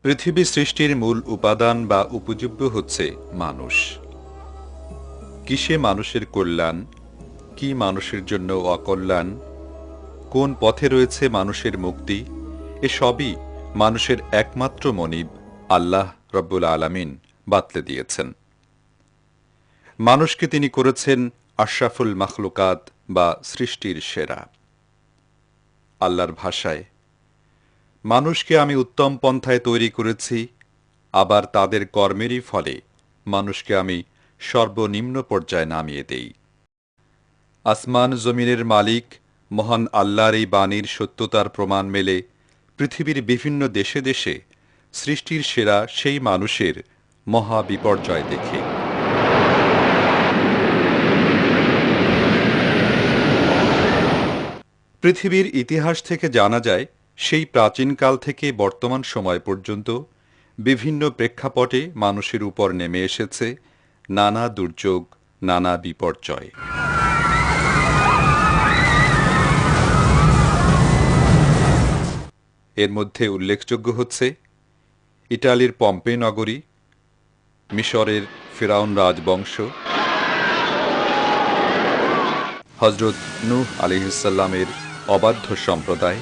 পৃথিবী সৃষ্টির মূল উপাদান বা উপজীব্য হচ্ছে মানুষ। কিসে মানুষের কল্যাণ, কি মানুষের জন্য অকল্যাণ, কোন পথে রয়েছে মানুষের মুক্তি, এসবই মানুষের একমাত্র মনিব আল্লাহ রব্বুল আলামিন বাতলে দিয়েছেন। মানুষকে তিনি করেছেন আশরাফুল মাখলুকাত বা সৃষ্টির সেরা। আল্লাহর ভাষায়, মানুষকে আমি উত্তম পন্থায় তৈরি করেছি, আবার তাদের কর্মেরই ফলে মানুষকে আমি সর্বনিম্ন পর্যায়ে নামিয়ে দেই। আসমান জমিনের মালিক মহান আল্লাহর এই বাণীর সত্যতার প্রমাণ মেলে পৃথিবীর বিভিন্ন দেশে দেশে সৃষ্টির সেরা সেই মানুষের মহা বিপর্যয় দেখে। পৃথিবীর ইতিহাস থেকে জানা যায়, সেই প্রাচীনকাল থেকে বর্তমান সময় পর্যন্ত বিভিন্ন প্রেক্ষাপটে মানুষের উপর নেমে এসেছে নানা দুর্যোগ, নানা বিপর্যয়। এর মধ্যে উল্লেখযোগ্য হচ্ছে ইটালির পম্পে নগরী, মিশরের ফিরাউন রাজবংশ, হজরত নূহ আলাইহিসসালামের অবাধ্য সম্প্রদায়,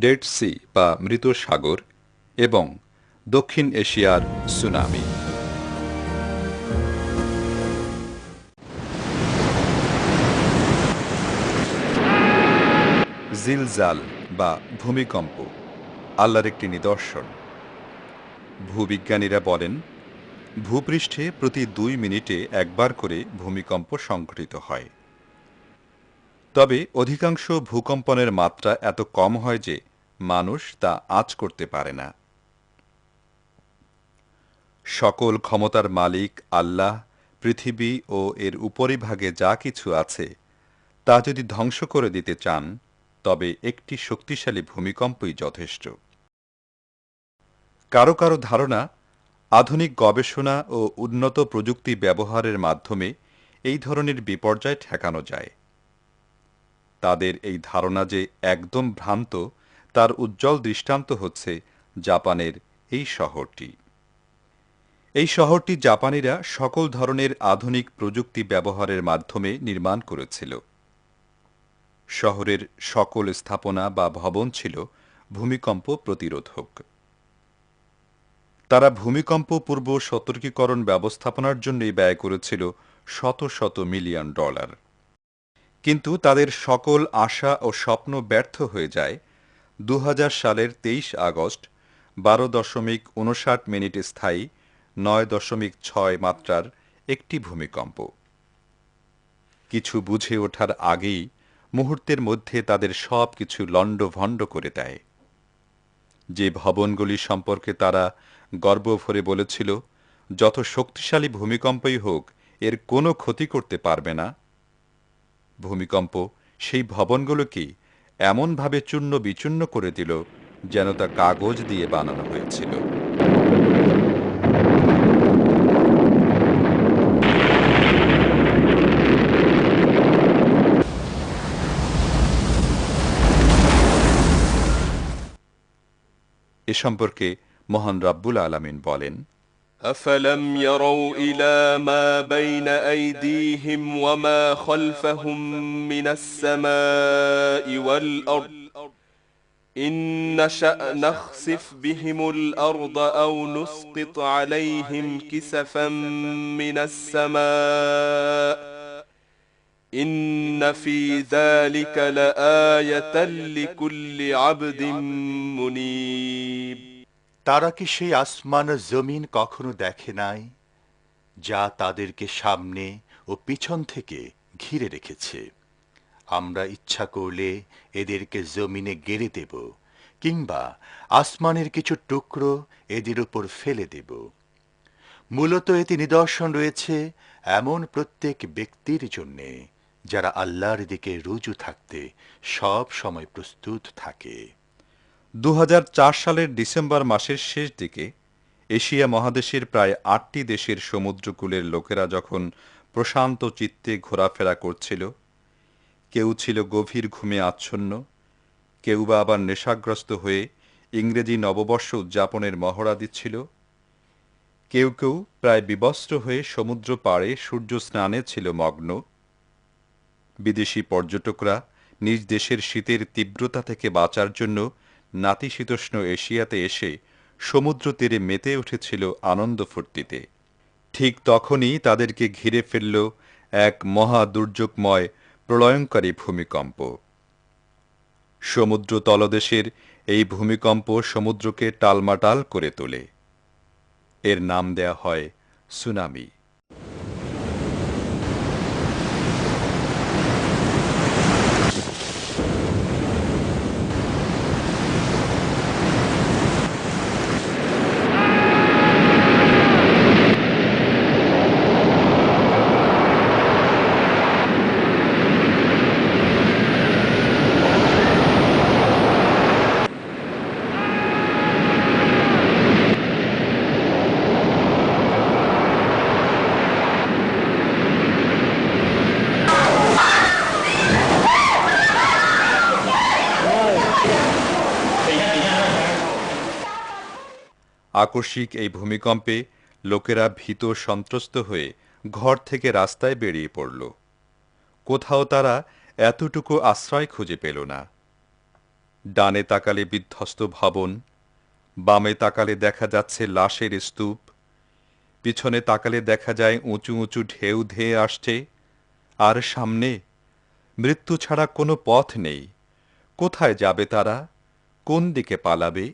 ডেড সি বা মৃত সাগর এবং দক্ষিণ এশিয়ার সুনামি। জিলজাল বা ভূমিকম্প আল্লাহর একটি নিদর্শন। ভূবিজ্ঞানীরা বলেন, ভূপৃষ্ঠে প্রতি 2 মিনিটে একবার করে ভূমিকম্প সংঘটিত হয়। তবে অধিকাংশ ভূকম্পনের মাত্রা এত কম হয় যে মানুষ তা আঁচ করতে পারে না। সকল ক্ষমতার মালিক আল্লাহ পৃথিবী ও এর উপরিভাগে যা কিছু আছে তা যদি ধ্বংস করে দিতে চান, তবে একটি শক্তিশালী ভূমিকম্পই যথেষ্ট। কারো কারো ধারণা, আধুনিক গবেষণা ও উন্নত প্রযুক্তি ব্যবহারের মাধ্যমে এই ধরনের বিপর্যয় ঠেকানো যায়। তাদের এই ধারণা যে একদম ভ্রান্ত, তার উজ্জ্বল দৃষ্টান্ত হচ্ছে জাপানের এই শহরটি। এই শহরটি জাপানিরা সকল ধরনের আধুনিক প্রযুক্তি ব্যবহারের মাধ্যমে নির্মাণ করেছিল। শহরের সকল স্থাপনা বা ভবন ছিল ভূমিকম্প প্রতিরোধক। তারা ভূমিকম্প পূর্ব সতর্কীকরণ ব্যবস্থাপনার জন্যই ব্যয় করেছিল শত শত মিলিয়ন ডলার। কিন্তু তাদের সকল আশা ও স্বপ্ন ব্যর্থ হয়ে যায় 2000 সালের 23 আগস্ট 12.59 মিনিট স্থায়ী 9.6 মাত্রার একটি ভূমিকম্প। কিছু বুঝে ওঠার আগেই মুহূর্তের মধ্যে তাদের সব কিছু লণ্ডভণ্ড করে দেয়। যে ভবনগুলি সম্পর্কে তারা গর্ব ভরে বলেছিল, যত শক্তিশালী ভূমিকম্পই হোক এর কোনো ক্ষতি করতে পারবে না, ভূমিকম্প সেই ভবনগুলোকে এমনভাবে চূর্ণ বিচূর্ণ করে দিল যেন তা কাগজ দিয়ে বানানো হয়েছিল। এ সম্পর্কে মহান রব্বুল আলামিন বলেন, أفلم يروا إلى ما بين أيديهم وما خلفهم من السماء والأرض إن نشأ نخسف بهم الأرض أو نسقط عليهم كسفا من السماء إن في ذلك لآية لكل عبد منيب। তারা কি সেই আসমান ও জমিন কখনো দেখে নাই, যা তাদেরকে সামনে ও পিছন থেকে ঘিরে রেখেছে? আমরা ইচ্ছা করলে এদেরকে জমিনে গেড়ে দেব, কিংবা আসমানের কিছু টুকরো এদের উপর ফেলে দেব। মূলত এতে নিদর্শন রয়েছে এমন প্রত্যেক ব্যক্তির জন্যে যারা আল্লাহর দিকে রুজু থাকতে সব সময় প্রস্তুত থাকে। 2004 সালের ডিসেম্বর মাসের শেষ দিকে এশিয়া মহাদেশের প্রায় 8টি দেশের সমুদ্রকূলের লোকেরা যখন প্রশান্ত চিত্তে ঘোরাফেরা করছিল, কেউ ছিল গভীর ঘুমে আচ্ছন্ন, কেউ বা আবার নেশাগ্রস্ত হয়ে ইংরেজি নববর্ষ উদযাপনের মহড়া দিচ্ছিল। কেউ কেউ প্রায় বিবস্ত্র হয়ে সমুদ্র পাড়ে সূর্য স্নানে ছিল মগ্ন। বিদেশি পর্যটকরা নিজ দেশের শীতের তীব্রতা থেকে বাঁচার জন্য নাতিশীতোষ্ণ এশিয়াতে এসে সমুদ্র তীরে মেতে উঠেছিল আনন্দ ফুর্তিতে। ঠিক তখনই তাদেরকে ঘিরে ফেলল এক মহা দুর্যোগময় প্রলয়ঙ্কারী ভূমিকম্প। সমুদ্র তলদেশের এই ভূমিকম্প সমুদ্রকে টালমাটাল করে তোলে। এর নাম দেয়া হয় সুনামি। আকস্মিক এই ভূমিকম্পে লোকেরা ভীত সন্ত্রস্ত হয়ে ঘর থেকে রাস্তায় বেরিয়ে পড়ল। কোথাও তারা এতটুকু আশ্রয় খুঁজে পেল না। ডানে তাকালে বিধ্বস্ত ভবন, বামে তাকালে দেখা যাচ্ছে লাশের স্তূপ, পিছনে তাকালে দেখা যায় উঁচু উঁচু ঢেউ ধেয়ে আসছে, আর সামনে মৃত্যু ছাড়া কোনো পথ নেই। কোথায় যাবে তারা? কোন দিকে পালাবে?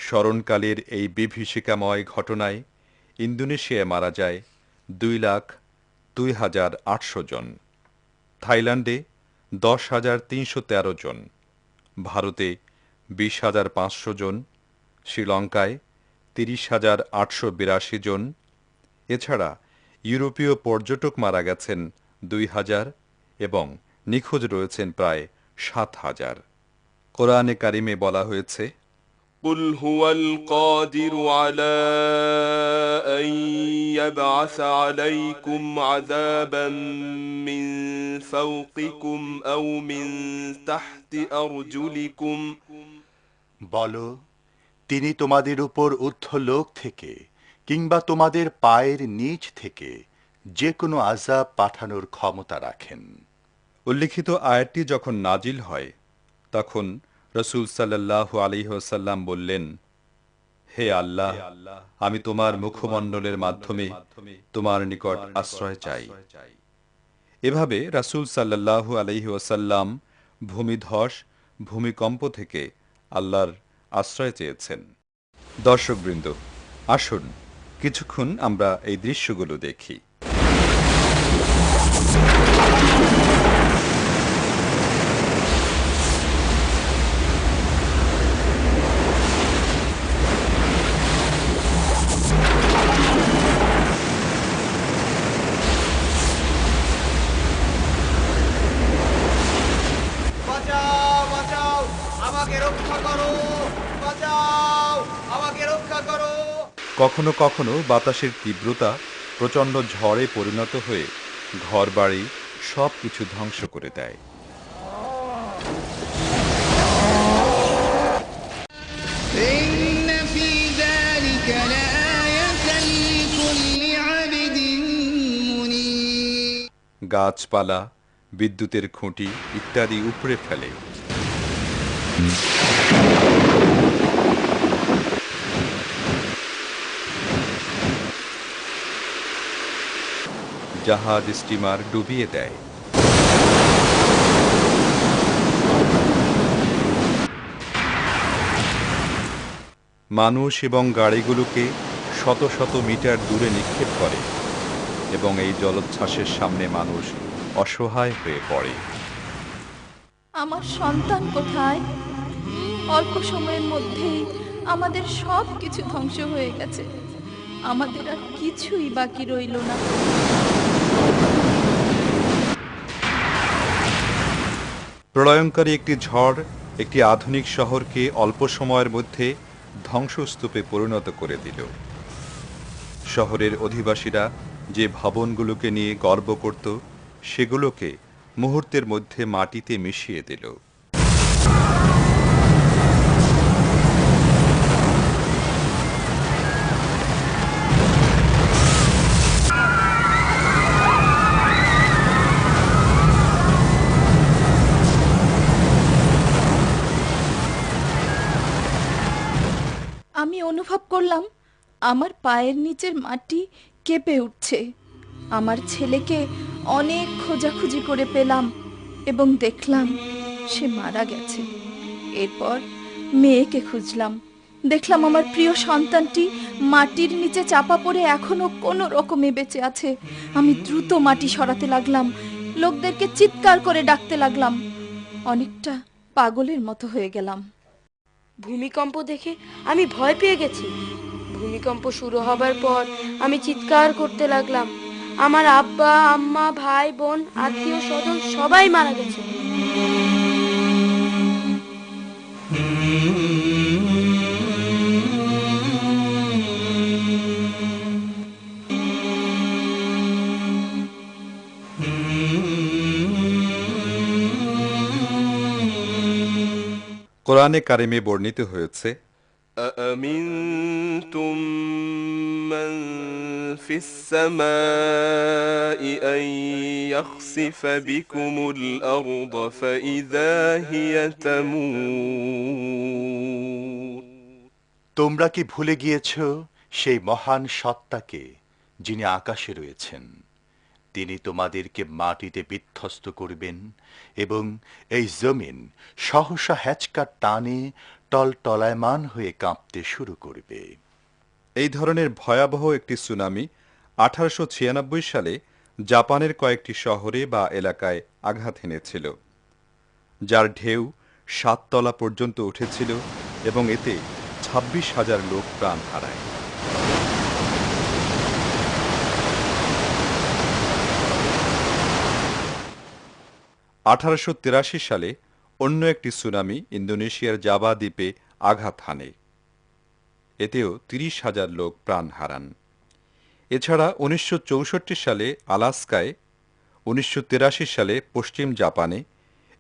স্মরণকালের এই বিভীষিকাময় ঘটনায় ইন্দোনেশিয়ায় মারা যায় 2,02,800 জন, থাইল্যান্ডে 10,313 জন, ভারতে 20,500 জন, শ্রীলঙ্কায় 30,882 জন। এছাড়া ইউরোপীয় পর্যটক মারা গেছেন 2,000 এবং নিখোঁজ রয়েছেন প্রায় 7,000। কোরআনে কারিমে বলা হয়েছে, قل هو القادر على أن يبعث عليكم عذابا من فوقكم أو من تحت أرجلكم বলো, তিনি তোমাদের উপর ঊর্ধ্বলোক থেকে কিংবা তোমাদের পায়ের নিচ থেকে যে কোনো আযাব পাঠানোর ক্ষমতা রাখেন। উল্লিখিত আয়াতটি যখন নাজিল হয় তখন রাসূল সাল্লাল্লাহু আলাইহি ওয়াসাল্লাম বললেন, হে আল্লাহ, আমি তোমার মুখমণ্ডলের মাধ্যমে তোমার নিকট আশ্রয় চাই। এভাবে রাসূল সাল্লাল্লাহু আলাইহি ওয়াসাল্লাম ভূমিধস, ভূমিকম্প থেকে আল্লাহর আশ্রয় চেয়েছেন। দর্শকবৃন্দ, আসুন কিছুক্ষণ আমরা এই দৃশ্যগুলো দেখি। কখনো কখনো বাতাসের তীব্রতা প্রচণ্ড ঝড়ে পরিণত হয়ে ঘরবাড়ি সবকিছু ধ্বংস করে দেয়। গাছপালা, বিদ্যুতের খুঁটি ইত্যাদি উপড়ে ফেলে। জাহাজ, স্টিমার ডুবিয়ে দেয়। মানুষ এবং গাড়িগুলোকে শত শত মিটার দূরে নিক্ষেপ করে এবং এই জলোচ্ছ্বাসের সামনে মানুষ অসহায় হয়ে পড়ে। আমার সন্তান কোথায়? অল্প সময়ের মধ্যেই আমাদের সব কিছু ধ্বংস হয়ে গেছে। আমাদের আর কিছুই বাকি রইল না। প্রলয়ঙ্কারী একটি ঝড় একটি আধুনিক শহরকে অল্প সময়ের মধ্যে ধ্বংসস্তূপে পরিণত করে দিল। শহরের অধিবাসীরা যে ভবনগুলোকে নিয়ে গর্ব করত, সেগুলোকে মুহূর্তের মধ্যে মাটিতে মিশিয়ে দিল। আমি অনুভব করলাম আমার পায়ের নিচের মাটি কেঁপে উঠছে। আমার ছেলেকে অনেক খোঁজাখুঁজি করে পেলাম এবং দেখলাম সে মারা গেছে। এরপর মেয়েকে খুঁজলাম, দেখলাম আমার প্রিয় সন্তানটি মাটির নিচে চাপা পড়ে এখনো কোনো রকমে বেঁচে আছে। আমি দ্রুত মাটি সরাতে লাগলাম, লোকদেরকে চিৎকার করে ডাকতে লাগলাম। অনেকটা পাগলের মতো হয়ে গেলাম। ভূমিকম্প দেখে আমি ভয় পেয়ে গেছি। ভূমিকম্প শুরু হবার পর আমি চিৎকার করতে লাগলাম, আমার আব্বা আম্মা ভাই বোন আত্মীয় স্বজন সবাই মারা গেছে। কোরআনে কারিমে বর্ণিত হয়েছে, أأمنتم من في السماء أن يخسف بكم الأرض فإذا هي تمور তোমরা কি ভুলে গিয়েছ সেই মহান সত্তাকে যিনি আকাশে রয়েছেন? তিনি তোমাদেরকে মাটিতে বিধ্বস্ত করবেন এবং এই জমিন সহসা হ্যাচকার টানে টলটলায়মান হয়ে কাঁপতে শুরু করবে। এই ধরনের ভয়াবহ একটি সুনামি 1896 সালে জাপানের কয়েকটি শহরে বা এলাকায় আঘাত এনেছিল, যার ঢেউ 7 তলা পর্যন্ত উঠেছিল এবং এতে 26,000 লোক প্রাণ হারায়। (1883) সালে অন্য একটি সুনামি ইন্দোনেশিয়ার জাভা দ্বীপে আঘাত হানে, এতেও 30,000 লোক প্রাণ হারান। এছাড়া 1964 সালে আলাস্কায়, 1983 সালে পশ্চিম জাপানে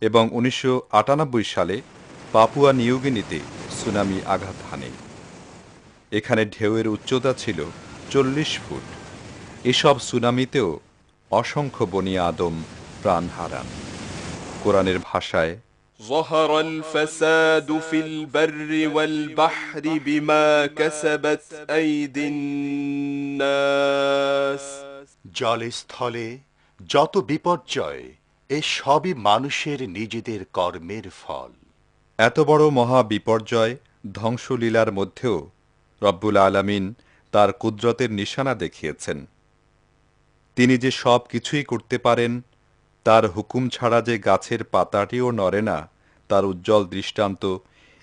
এবং 1998 সালে পাপুয়া নিউগিনিতে সুনামি আঘাত হানে। এখানে ঢেউয়ের উচ্চতা ছিল 40 ফুট। এসব সুনামিতেও অসংখ্য বনি আদম প্রাণ হারান। কোরআনের ভাষায়, ظهر الفساد في البر والبحر بما كسبت أيدي الناس জলে স্থলে যত বিপর্যয়, এ সবই মানুষের নিজেদের কর্মের ফল। এত বড় মহা বিপর্যয় ধ্বংসলীলার মধ্যেও রব্বুল আলামিন তার কুদরতের নিশানা দেখিয়েছেন। তিনি যে সব কিছুই করতে পারেন, তার হুকুম ছাড়া যে গাছের পাতাটিও নড়ে না, তার উজ্জ্বল দৃষ্টান্ত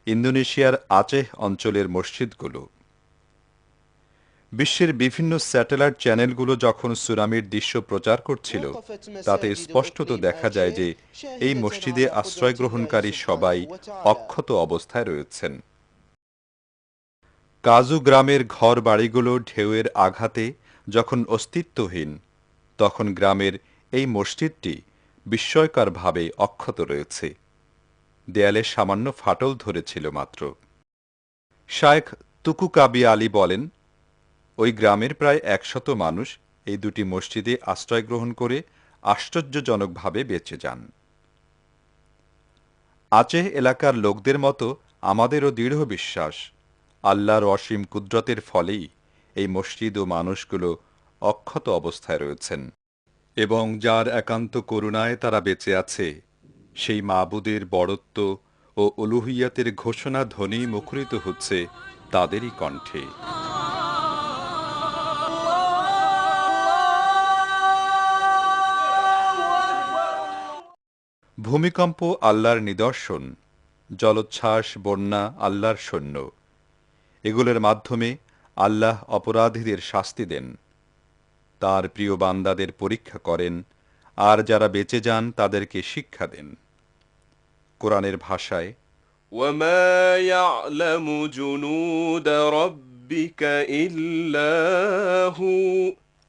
ইন্দোনেশিয়ার আচেহ অঞ্চলের মসজিদগুলো। বিশ্বের বিভিন্ন স্যাটেলাইট চ্যানেলগুলো যখন সুনামির দৃশ্য প্রচার করছিল, তাতে স্পষ্টত দেখা যায় যে এই মসজিদে আশ্রয় গ্রহণকারী সবাই অক্ষত অবস্থায় রয়েছেন। কাজু গ্রামের ঘর বাড়িগুলো ঢেউয়ের আঘাতে যখন অস্তিত্বহীন, তখন গ্রামের এই মসজিদটি বিস্ময়করভাবে অক্ষত রয়েছে। দেয়ালে সামান্য ফাটল ধরেছিল মাত্র। শায়েখ তুকু কাবি আলী বলেন, ওই গ্রামের প্রায় 100 মানুষ এই দুটি মসজিদে আশ্রয় গ্রহণ করে আশ্চর্যজনকভাবে বেঁচে যান। আচেহ এলাকার লোকদের মতো আমাদেরও দৃঢ় বিশ্বাস, আল্লাহর অসীম কুদরতের ফলেই এই মসজিদ ও মানুষগুলো অক্ষত অবস্থায় রয়েছেন এবং যার একান্ত করুণায় তারা বেঁচে আছে, সেই মাবুদের বড়ত্ব ও উলুহিয়াতের ঘোষণা ধ্বনি মুখরিত হচ্ছে তাদেরই কণ্ঠে। ভূমিকম্প আল্লাহর নিদর্শন, জলোচ্ছ্বাস, বন্যা আল্লাহর সৈন্য। এগুলোর মাধ্যমে আল্লাহ অপরাধীদের শাস্তি দেন, তার প্রিয় বান্দাদের পরীক্ষা করেন, আর যারা বেঁচে যান তাদেরকে শিক্ষা দেন। কোরআনের ভাষায়, وما يعلم جنود ربك إلا هو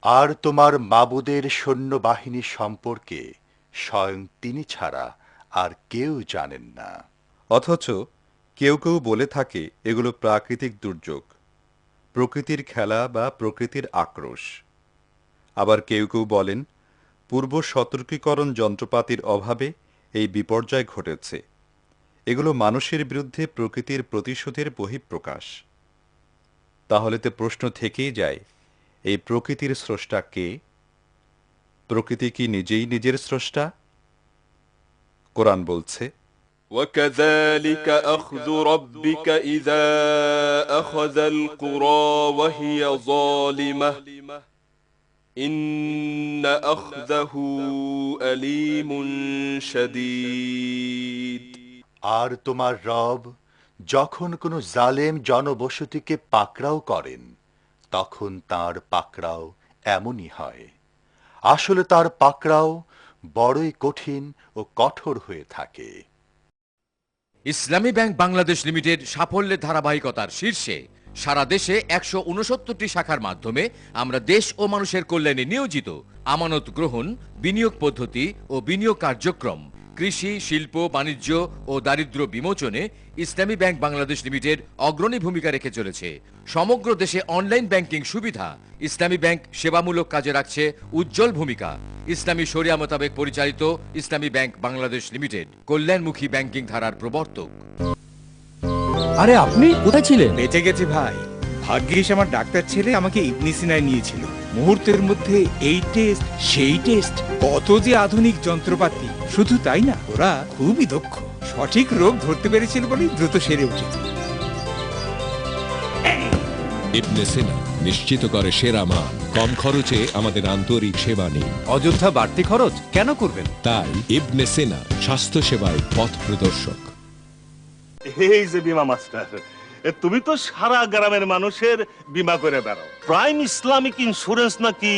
আর তোমার মাবুদের সৈন্যবাহিনী সম্পর্কে স্বয়ং তিনি ছাড়া আর কেউ জানেন না। অথচ কেউ কেউ বলে থাকে এগুলো প্রাকৃতিক দুর্যোগ, প্রকৃতির খেলা বা প্রকৃতির আক্রোশ। আবার কেউ কেউ বলেন পূর্ব সতর্কীকরণ যন্ত্রপাতির অভাবে এই বিপর্যয় ঘটেছে, এগুলো মানুষের বিরুদ্ধে প্রকৃতির প্রতিশোধের বহিঃপ্রকাশ। তাহলে তো প্রশ্ন থেকেই যায়, এই প্রকৃতির স্রষ্টা কে? প্রকৃতি কি নিজেই নিজের স্রষ্টা? কোরআন বলছে, وكذلك أخذ ربك إذا أخذ القرى وهي ظالمة إن أخذه أليم شديد আর তোমার রব যখন কোনো জালেম জনবসতিকে পাকড়াও করেন, তখন তার পাকড়াও এমনই হয়। আসলে তার পাকড়াও বড়ই কঠিন ও কঠোর হয়ে থাকে। ইসলামী ব্যাংক বাংলাদেশ লিমিটেড সাফল্যের ধারাবাহিকতার শীর্ষে সারা দেশে ১৬৯টি শাখার মাধ্যমে আমরা দেশ ও মানুষের কল্যাণে নিয়োজিত। আমানত গ্রহণ, বিনিয়োগ পদ্ধতি ও বিনিয়োগ কার্যক্রম, কৃষি, শিল্প, বাণিজ্য ও দারিদ্র্য বিমোচনে ইসলামী ব্যাংক বাংলাদেশ লিমিটেড অগ্রণী ভূমিকা রেখে চলেছে। সমগ্র দেশে অনলাইন ব্যাংকিং সুবিধা। ইসলামী ব্যাংক সেবামূলক কাজে রাখছে উজ্জ্বল ভূমিকা। ইসলামী শরিয়া মোতাবেক পরিচালিত ইসলামী ব্যাংক বাংলাদেশ লিমিটেড কল্যাণমুখী ব্যাংকিং ধারার প্রবর্তক। আরে আপনি কোথায় ছিলেন? বেঁচে গেছি ভাই, ভাগ্যিস আমার ডাক্তার ছেলে আমাকে ইবনে সিনায় নিয়েছিল। মুহূর্তের মধ্যে এই টেস্ট সেই টেস্ট, কত যে আধুনিক যন্ত্রপাতি। শুধু তাই না, ওরা খুবই দক্ষ, সঠিক রোগ ধরতে পেরেছিল বলেই দ্রুত সেরে উঠেছে। ইবনে সিনা নিশ্চিত করে সেরা মান, কম খরচে আমাদের আন্তরিক সেবা নিন। অযথা বাড়তি খরচ কেন করবেন? তাই ইবনে সিনা স্বাস্থ্য সেবায় পথ প্রদর্শক। এই যে বিমা মাস্টার, তুমি তো সারা গ্রামের মানুষের বিমা করে বেড়াও। প্রাইম ইসলামিক ইন্স্যুরেন্স নাকি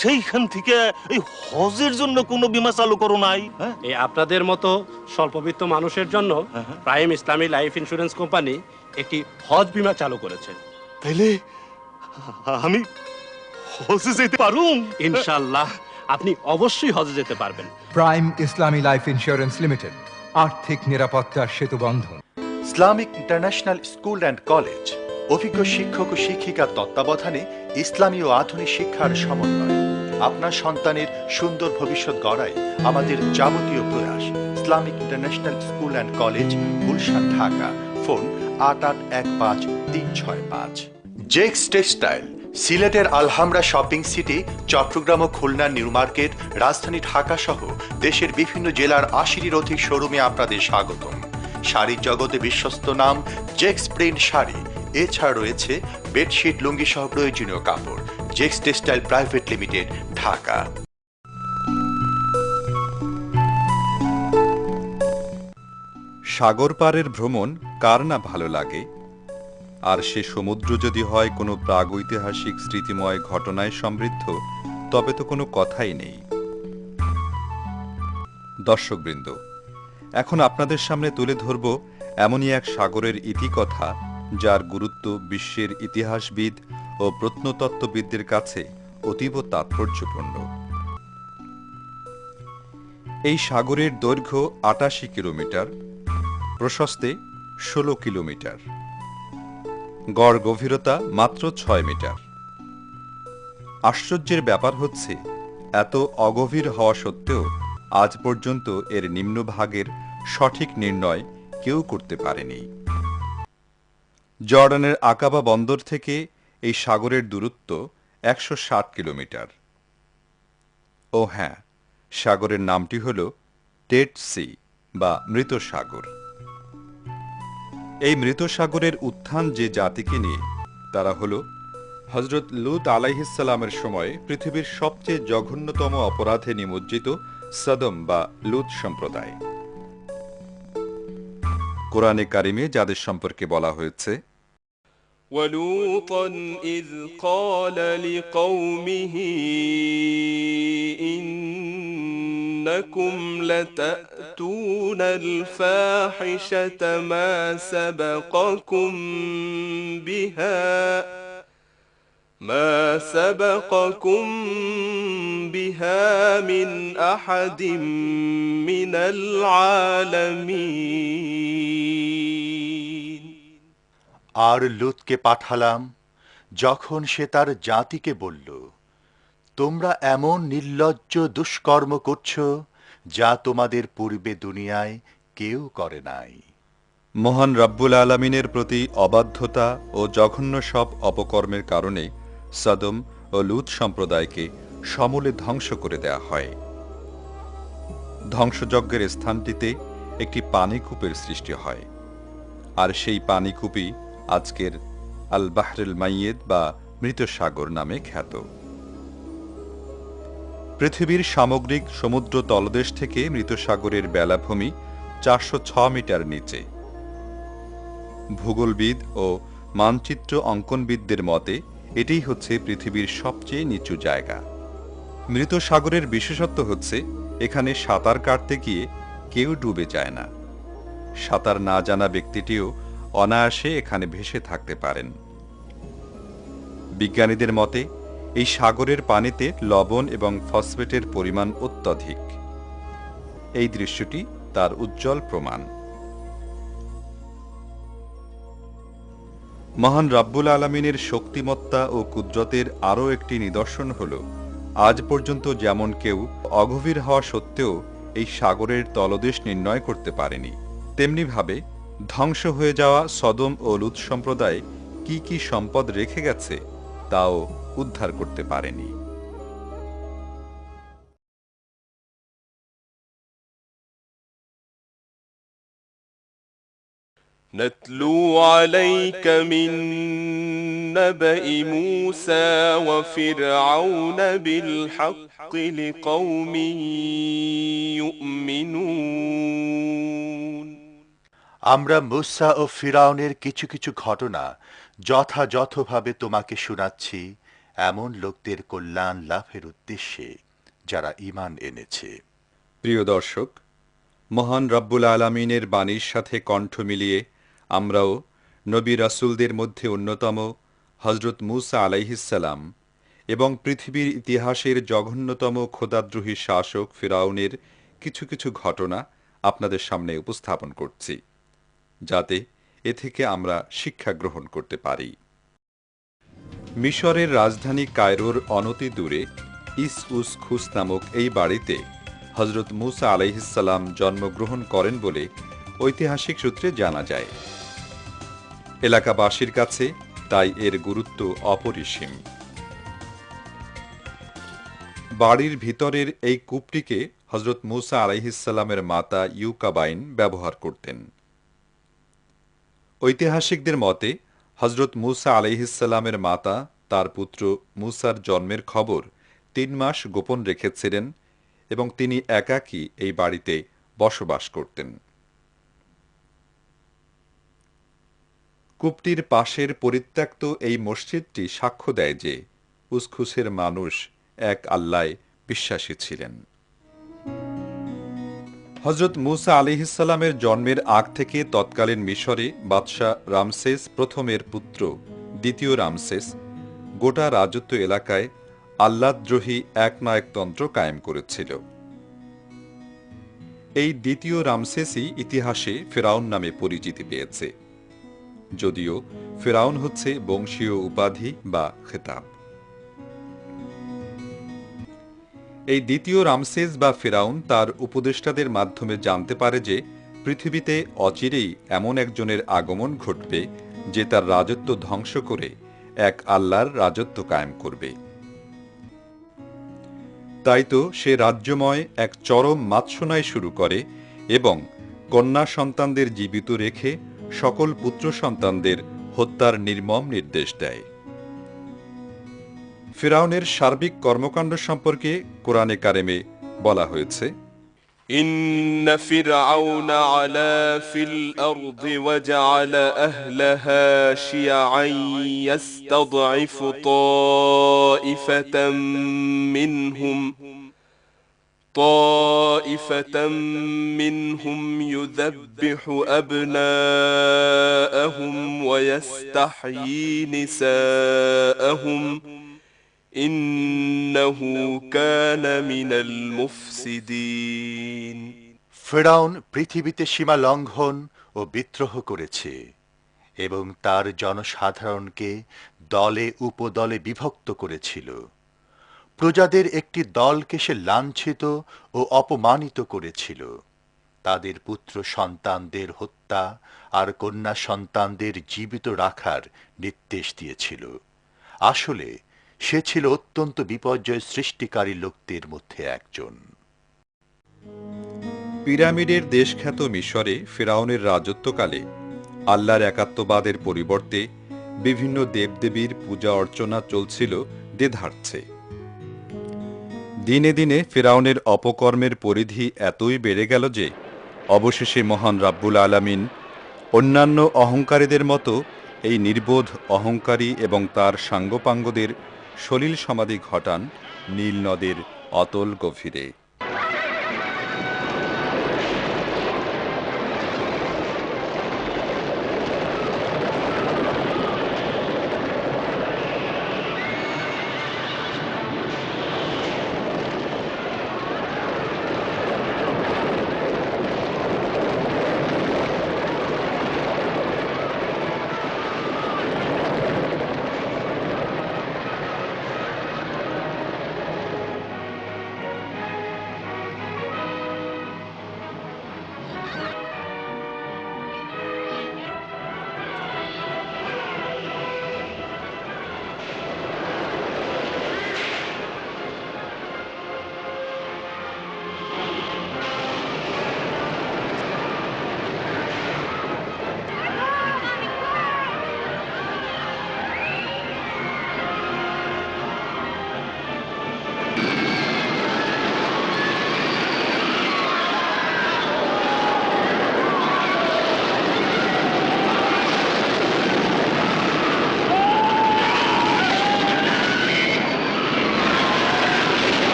সেইখান থেকে এই হজের জন্য কোনো বিমা চালু করো নাই? এই আপনাদের মতো স্বল্পবিত্ত মানুষের জন্য প্রাইম ইসলামী লাইফ ইন্স্যুরেন্স কোম্পানি একটি হজ বিমা চালু করেছে। তাইলে আমি হজে যেতে পারুম? ইনশাআল্লাহ আপনি অবশ্যই হজে যেতে পারবেন। প্রাইম ইসলামী লাইফ ইন্স্যুরেন্স লিমিটেড, আর্থিক নিরাপত্তার সেতু বন্ধন। Islamic international school and college, অভিজ্ঞ শিক্ষক ও শিক্ষিকার তত্ত্বাবধানে ইসলামী ও আধুনিক শিক্ষার সমন্বয়। আপনার সন্তানের সুন্দর ভবিষ্যৎ গড়াই আমাদের যাবতীয় প্রয়াস। Islamic international school and college, Gulshan, Dhaka. Phone 8815365365। জেক্স টেক্সটাইল, সিলেটের আলহামরা শপিং সিটি, চট্টগ্রাম ও খুলনা নিউ মার্কেট, রাজধানী ঢাকা সহ দেশের বিভিন্ন জেলার ৮০-টির অধিক শোরুমে আপনাদের স্বাগতম। শাড়ির জগতে বিশ্বস্ত নাম জেক্স প্রিন্ট শাড়ি। এছাড়া রয়েছে বেডশিট, লুঙ্গি সহ প্রয়োজনীয় কাপড়। জেক্স টেক্সটাইল প্রাইভেট লিমিটেড, ঢাকা। সাগর পাড়ের ভ্রমণ কার না ভালো লাগে, আর সে সমুদ্র যদি হয় কোনো প্রাগৈতিহাসিক স্মৃতিময় ঘটনায় সমৃদ্ধ, তবে তো কোনো কথাই নেই। দর্শকবৃন্দ, এখন আপনাদের সামনে তুলে ধরব এমনই এক সাগরের ইতিকথা, যার গুরুত্ব বিশ্বের ইতিহাসবিদ ও প্রত্নতত্ত্ববিদদের কাছে অতীব তাৎপর্যপূর্ণ। এই সাগরের দৈর্ঘ্য ৮৮ কিলোমিটার, প্রশস্তে ১৬ কিলোমিটার, গড় গভীরতা মাত্র ৬ মিটার। আশ্চর্যের ব্যাপার হচ্ছে, এত অগভীর হওয়া সত্ত্বেও আজ পর্যন্ত এর নিম্নভাগের সঠিক নির্ণয় কেউ করতে পারেনি। জর্ডানের আকাবা বন্দর থেকে এই সাগরের দূরত্ব ১৬০ কিলোমিটার। ও হ্যাঁ, সাগরের নামটি হল ডেড সি বা মৃত সাগর। এই মৃত সাগরের উত্থান যে জাতিকে নিয়ে, তারা হল হযরত লূত আলাইহিসসালামের সময়ে পৃথিবীর সবচেয়ে জঘন্যতম অপরাধে নিমজ্জিত সদম বা লূত সম্প্রদায়। কোরআনে কারিমে যাদের সম্পর্কে বলা হয়েছে, ولوطا إذ قال لقومه إنكم لتأتون الفاحشة ما سبقكم بها من أحد من العالمين আর লুতকে পাঠালাম যখন সে তার জাতিকে বলল, তোমরা এমন নির্লজ্জ দুষ্কর্ম করছ যা তোমাদের পূর্বে দুনিয়ায় কেউ করে নাই। মহান রব্বুল আলামিনের প্রতি অবাধ্যতা ও জঘন্য সব অপকর্মের কারণে সদম ও লুত সম্প্রদায়কে সমূলে ধ্বংস করে দেয়া হয়। ধ্বংসযজ্ঞের স্থানটিতে একটি পানিকূপের সৃষ্টি হয়, আর সেই পানিকূপই আজকের আল বাহরুল মাইয়েদ বা মৃত সাগর নামে খ্যাত। পৃথিবীর সামগ্রিক সমুদ্র তলদেশ থেকে মৃত সাগরের বেলাভূমি 406 মিটার নিচে। ভূগোলবিদ ও মানচিত্র অঙ্কনবিদদের মতে এটাই হচ্ছে পৃথিবীর সবচেয়ে নিচু জায়গা। মৃত সাগরের বিশেষত্ব হচ্ছে এখানে সাঁতার কাটতে গিয়ে কেউ ডুবে যায় না। সাঁতার না জানা ব্যক্তিটিও অনায়াসে এখানে ভেসে থাকতে পারেন। বিজ্ঞানীদের মতে এই সাগরের পানিতে লবণ এবং ফসফেটের পরিমাণ অত্যধিক। এই দৃশ্যটি তার উজ্জ্বল প্রমাণ। মহান রাব্বুল আলামিনের শক্তিমত্তা ও কুদরতের আরও একটি নিদর্শন হল, আজ পর্যন্ত যেমন কেউ অগভীর হওয়া সত্ত্বেও এই সাগরের তলদেশ নির্ণয় করতে পারেনি, তেমনিভাবে ধ্বংস হয়ে যাওয়া সদম ও লুত সম্প্রদায় কি কি সম্পদ রেখে গেছে তাও উদ্ধার করতে পারেনি। نتلو عليك من نبأ موسى وفرعون بالحق لقوم يؤمنون আমরা মুসা ও ফিরাউনের কিছু কিছু ঘটনা যথাযথভাবে তোমাকে শোনাচ্ছি এমন লোকদের কল্যাণ লাভের উদ্দেশ্যে যারা ঈমান এনেছে। প্রিয় দর্শক, মহান রব্বুল আলামিনের বাণীর সাথে কণ্ঠ মিলিয়ে আমরাও নবী রাসূলদের মধ্যে অন্যতম হযরত মূসা আলাইহিসসালাম এবং পৃথিবীর ইতিহাসের জঘন্যতম খোদাদ্রোহী শাসক ফিরাউনের কিছু কিছু ঘটনা আপনাদের সামনে উপস্থাপন করছি, যাতে এ থেকে আমরা শিক্ষা গ্রহণ করতে পারি। মিশরের রাজধানী কায়রোর অনতি দূরে ইস উস খুস নামক এই বাড়িতে হযরত মূসা আলাইহিসসালাম জন্মগ্রহণ করেন বলে ঐতিহাসিক সূত্রে জানা যায়। এলাকাবাসীর কাছে তাই এর গুরুত্ব অপরিসীম। বাড়ির ভিতরের এই কূপটিকে হযরত মূসা আলাইহিসসালামের মাতা ইউকাবাইন ব্যবহার করতেন। ঐতিহাসিকদের মতে হযরত মূসা আলাইহিসসালামের মাতা তার পুত্র মূসার জন্মের খবর 3 মাস গোপন রেখেছিলেন এবং তিনি একাকী এই বাড়িতে বসবাস করতেন। কূপটির পাশের পরিত্যক্ত এই মসজিদটি সাক্ষ্য দেয় যে উসখুসের মানুষ এক আল্লাহয় বিশ্বাসী ছিলেন। হযরত মূসা আলাইহিসসালামের জন্মের আগ থেকে তৎকালীন মিশরে বাদশাহ রামসেস প্রথমের পুত্র দ্বিতীয় রামসেস গোটা রাজত্ব এলাকায় আল্লাহদ্রোহী একনায়কতন্ত্র কায়েম করেছিল। এই দ্বিতীয় রামসেসই ইতিহাসে ফেরাউন নামে পরিচিতি পেয়েছে, যদিও ফেরাউন হচ্ছে বংশীয় উপাধি বা খেতাব। এই দ্বিতীয় রামসেস বা ফেরাউন তার উপদেষ্টাদের মাধ্যমে জানতে পারে যে পৃথিবীতে অচিরেই এমন একজনের আগমন ঘটবে যে তার রাজত্ব ধ্বংস করে এক আল্লাহর রাজত্ব কায়েম করবে। তাই তো সে রাজ্যময় এক চরম মাৎসনায় শুরু করে এবং কন্যা সন্তানদের জীবিত রেখে সকল পুত্র সন্তানদের হত্যার নির্মম নির্দেশ দেয়। ফিরাউনের সার্বিক কর্মকাণ্ড সম্পর্কে কোরআনে কারিমে বলা হয়েছে, إن فرعون علا في الأرض وجعل أهلها شيعا يستضعف طائفة منهم يذبح أبناءهم ويستحيي نساءهم إنه كان من المفسدين ফিরআউন পৃথিবীতে সীমা লঙ্ঘন ও বিদ্রোহ করেছে এবং তার জনসাধারণকে দলে উপদলে বিভক্ত করেছিল। প্রজাদের একটি দলকে সে লাঞ্ছিত ও অপমানিত করেছিল। তাদের পুত্র সন্তানদের হত্যা আর কন্যা সন্তানদের জীবিত রাখার নির্দেশ দিয়েছিল। আসলে সে ছিল অত্যন্ত বিপর্যয় সৃষ্টিকারী লোকদের মধ্যে একজন। পিরামিডের দেশখ্যাত মিশরে ফিরআউনের রাজত্বকালে আল্লাহর একাত্মবাদের পরিবর্তে বিভিন্ন দেবদেবীর পূজা অর্চনা চলছিল দেধারছে। দিনে দিনে ফিরআউনের অপকর্মের পরিধি এতই বেড়ে গেল যে অবশেষে মহান রাব্বুল আলামিন অন্যান্য অহংকারীদের মতো এই নির্বোধ অহংকারী এবং তার সাঙ্গপাঙ্গদের সলিল সমাধি ঘটান নীল নদের অতল গভীরে।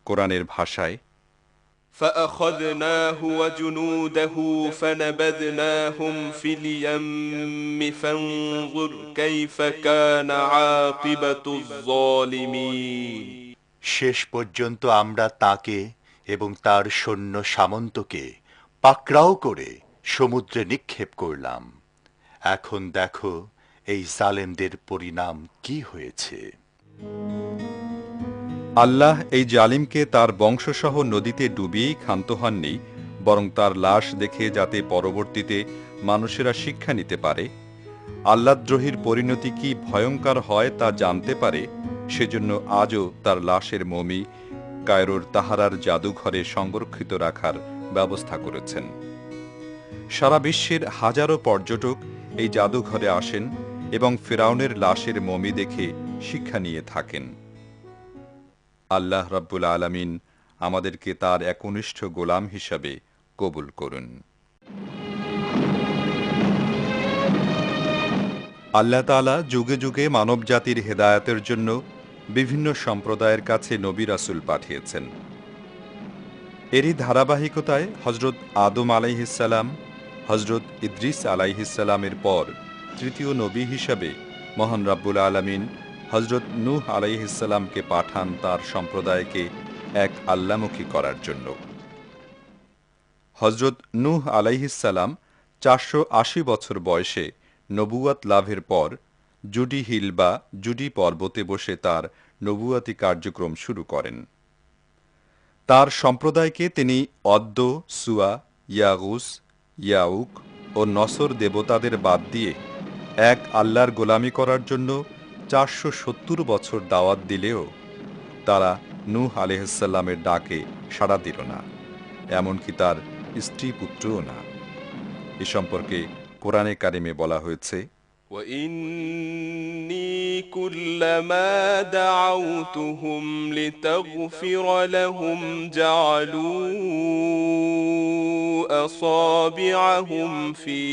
কোরআনের ভাষায় فأخذناه وجنوده فنبذناهم في اليم فانظر كيف كان عاقبة الظالمين শেষ পর্যন্ত আমরা তাকে এবং তার সৈন্য সামন্তকে পাকড়াও করে সমুদ্রে নিক্ষেপ করলাম। এখন দেখো এই জালেমদের পরিণাম কি হয়েছে। আল্লাহ এই জালিমকে তার বংশসহ নদীতে ডুবিয়েই ক্ষান্ত হননি, বরং তার লাশ দেখে যাতে পরবর্তীতে মানুষেরা শিক্ষা নিতে পারে, আল্লাহদ্রোহীর পরিণতি কি ভয়ঙ্কর হয় তা জানতে পারে, সেজন্য আজও তার লাশের মমি কায়রোর তাহারার জাদুঘরে সংরক্ষিত রাখার ব্যবস্থা করেছেন। সারা বিশ্বের হাজারো পর্যটক এই জাদুঘরে আসেন এবং ফিরআউনের লাশের মমি দেখে শিক্ষা নিয়ে থাকেন। আল্লাহ রাব্বুল আলামিন আমাদেরকে তার একনিষ্ঠ গোলাম হিসাবে কবুল করুন। আল্লাহ তাআলা যুগে যুগে মানবজাতির হেদায়েতের জন্য বিভিন্ন সম্প্রদায়ের কাছে নবী রাসূল পাঠিয়েছেন। এরই ধারাবাহিকতায় হযরত আদম আলাইহিস সালাম, হযরত ইদ্রিস আলাইহিস সালামের পর তৃতীয় নবী হিসাবে মহান রাব্বুল আলামিন হযরত নূহ আলাইহিস সালামকে পাঠান তার সম্প্রদায়কে এক আল্লাহমুখী করার জন্য। হযরত নূহ আলাইহিস সালাম 480 বছর বয়সে নবুয়াত লাভের পর জুডি হিল বা জুডি পর্বতে বসে তার নবুয়াতি কার্যক্রম শুরু করেন। তার সম্প্রদায়কে তিনি অদ্দ, সুয়া, ইয়াগুস, ইয়াউক ও নসর দেবতাদের বাদ দিয়ে এক আল্লাহর গোলামি করার জন্য 470 বছর দাওয়াত দিলেও তারা নূহ আলাইহিস সালামের ডাকে সাড়া দিল না, এমনকি তার স্ত্রী পুত্রও না। এ সম্পর্কে কোরআনে কারিমে বলা হয়েছে, وإني كلما دعوتهم لتغفر لهم جعلوا أصابعهم في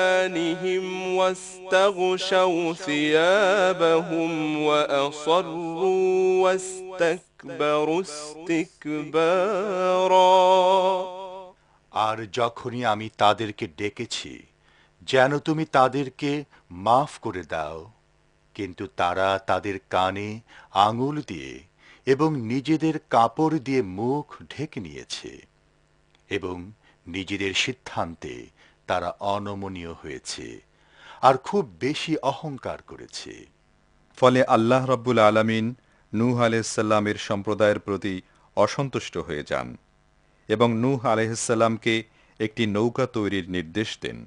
آذانهم واستغشوا ثيابهم وأصروا واستكبروا استكبارا আর যখনই আমি তাদেরকে ডেকেছি যেন তুমি তাদেরকে মাফ করে দাও, কিন্তু তারা তাদের কানে আঙুল দিয়ে এবং নিজেদের কাপড় দিয়ে মুখ ঢেকে নিয়েছে এবং নিজেদের সিদ্ধান্তে তারা অনমনীয় হয়েছে আর খুব বেশি অহংকার করেছে। ফলে আল্লাহ রাব্বুল আলামিন নূহ আলাইহিসসালামের সম্প্রদায়ের প্রতি অসন্তুষ্ট হয়ে যান এবং নূহ আলাইহিসসালামকে একটি নৌকা তৈরির নির্দেশ দেন।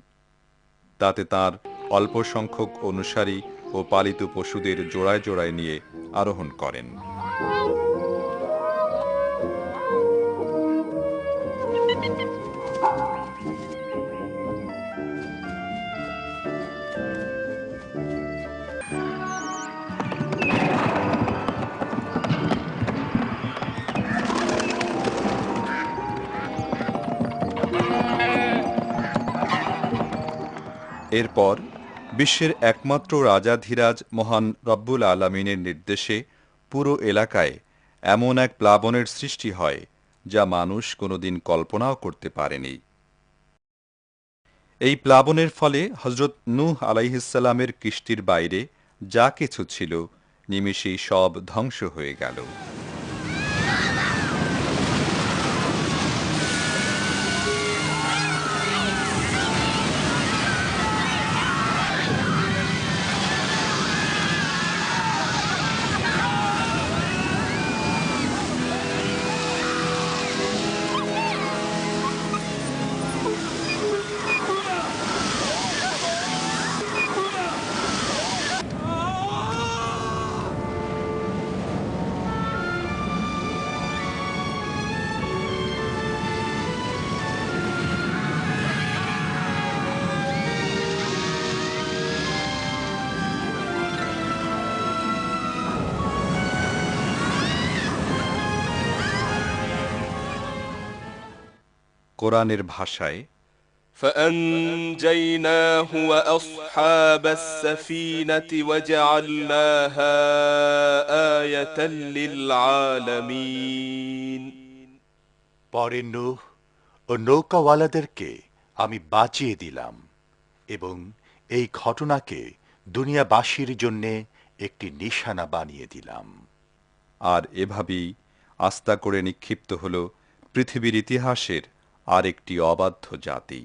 তাতে তার অল্প সংখ্যক অনুসারী ও পালিত পশুদের জোড়ায় জোড়ায় নিয়ে আরোহণ করেন। এরপর বিশ্বের একমাত্র রাজাধিরাজ মহান রব্বুল আলামিনের নির্দেশে পুরো এলাকায় এমন এক প্লাবনের সৃষ্টি হয় যা মানুষ কোনোদিন কল্পনাও করতে পারেনি। এই প্লাবনের ফলে হযরত নূহ আলাইহিসসালামের কিস্তির বাইরে যা কিছু ছিল নিমেষেই সব ধ্বংস হয়ে গেল। কোরআনের ভাষায় فأنجيناه وأصحاب السفينة وجعلناها آية للعالمين পরে নূহ ও নৌকাওয়ালাদেরকে আমি বাঁচিয়ে দিলাম এবং এই ঘটনাকে দুনিয়াবাসীর জন্যে একটি নিশানা বানিয়ে দিলাম। আর এভাবেই আস্থা করে নিক্ষিপ্ত হল পৃথিবীর ইতিহাসের আরেকটি অবাধ্য জাতি।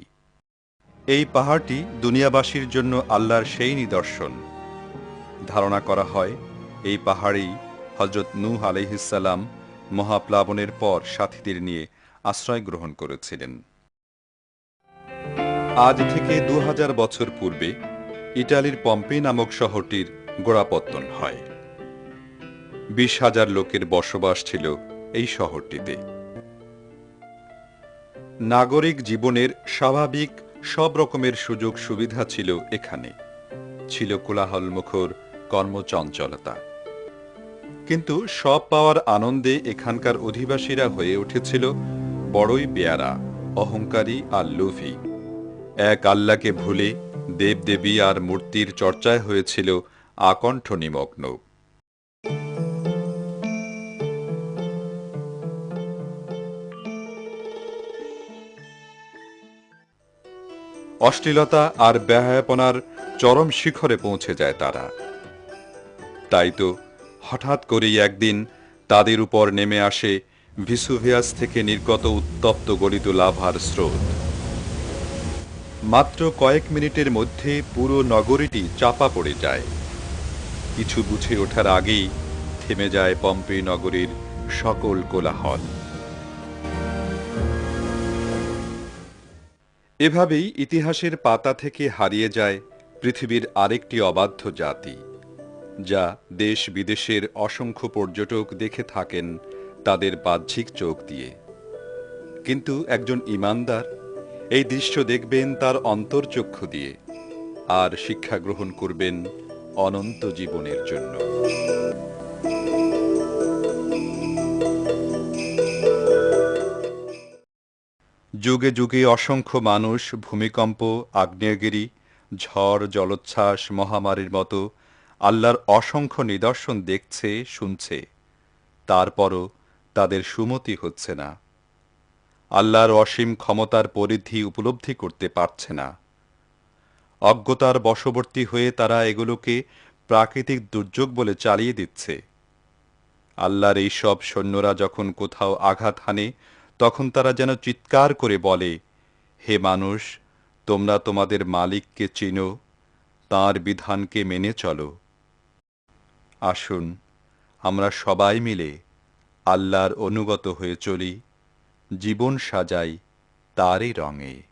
এই পাহাড়টি দুনিয়াবাসীর জন্য আল্লাহর সেই নিদর্শন। ধারণা করা হয় এই পাহাড়েই হযরত নূহ আলাইহিসসালাম মহাপ্লাবনের পর সাথীদের নিয়ে আশ্রয় গ্রহণ করেছিলেন। আজ থেকে 2000 বছর পূর্বে ইটালির পম্পে নামক শহরটির গোড়াপত্তন হয়। 20,000 লোকের বসবাস ছিল এই শহরটিতে। নাগরিক জীবনের স্বাভাবিক সব রকমের সুযোগ সুবিধা ছিল এখানে। ছিল কোলাহলমুখর কর্মচঞ্চলতা, কিন্তু সব পাওয়ার আনন্দে এখানকার অধিবাসীরা হয়ে উঠেছিল বড়ই বেয়ারা, অহংকারী আর লোভী। এক আল্লাহকে ভুলে দেবদেবী আর মূর্তির চর্চায় হয়েছিল আকণ্ঠ নিমগ্ন। অশ্লীলতা আর বেহায়াপনার চরম শিখরে পৌঁছে যায় তারা। তাই তো হঠাৎ করেই একদিন তাদের উপর নেমে আসে ভিসুভিয়াস থেকে নির্গত উত্তপ্ত গলিত লাভার স্রোত। মাত্র কয়েক মিনিটের মধ্যে পুরো নগরীটি চাপা পড়ে যায়। কিছু বুঝে ওঠার আগেই থেমে যায় পম্পে নগরীর সকল কোলাহল। এভাবেই ইতিহাসের পাতা থেকে হারিয়ে যায় পৃথিবীর আরেকটি অবাধ্য জাতি, যা দেশ বিদেশের অসংখ্য পর্যটক দেখে থাকেন তাদের বাহ্যিক চোখ দিয়ে। কিন্তু একজন ঈমানদার এই দৃশ্য দেখবেন তার অন্তর্চক্ষু দিয়ে আর শিক্ষা গ্রহণ করবেন অনন্ত জীবনের জন্য। যুগে যুগে অসংখ্য মানুষ ভূমিকম্প, আগ্নেয়গিরি, ঝড়, জলোচ্ছ্বাস, মহামারীর মতো আল্লাহর অসংখ্য নিদর্শন দেখছে, শুনছে, তারপরও তাদের সুমতি হচ্ছে না। আল্লাহর অসীম ক্ষমতার পরিধি উপলব্ধি করতে পারছে না। অজ্ঞতার বশবর্তী হয়ে তারা এগুলোকে প্রাকৃতিক দুর্যোগ বলে চালিয়ে দিচ্ছে। আল্লাহর এই সব সৈন্যরা যখন কোথাও আঘাত হানে, তখন তারা যেন চিৎকার করে বলে, হে মানুষ, তোমরা তোমাদের মালিককে চিনো, তাঁর বিধানকে মেনে চলো। আসুন আমরা সবাই মিলে আল্লাহর অনুগত হয়ে চলি, জীবন সাজাই তারই রঙে।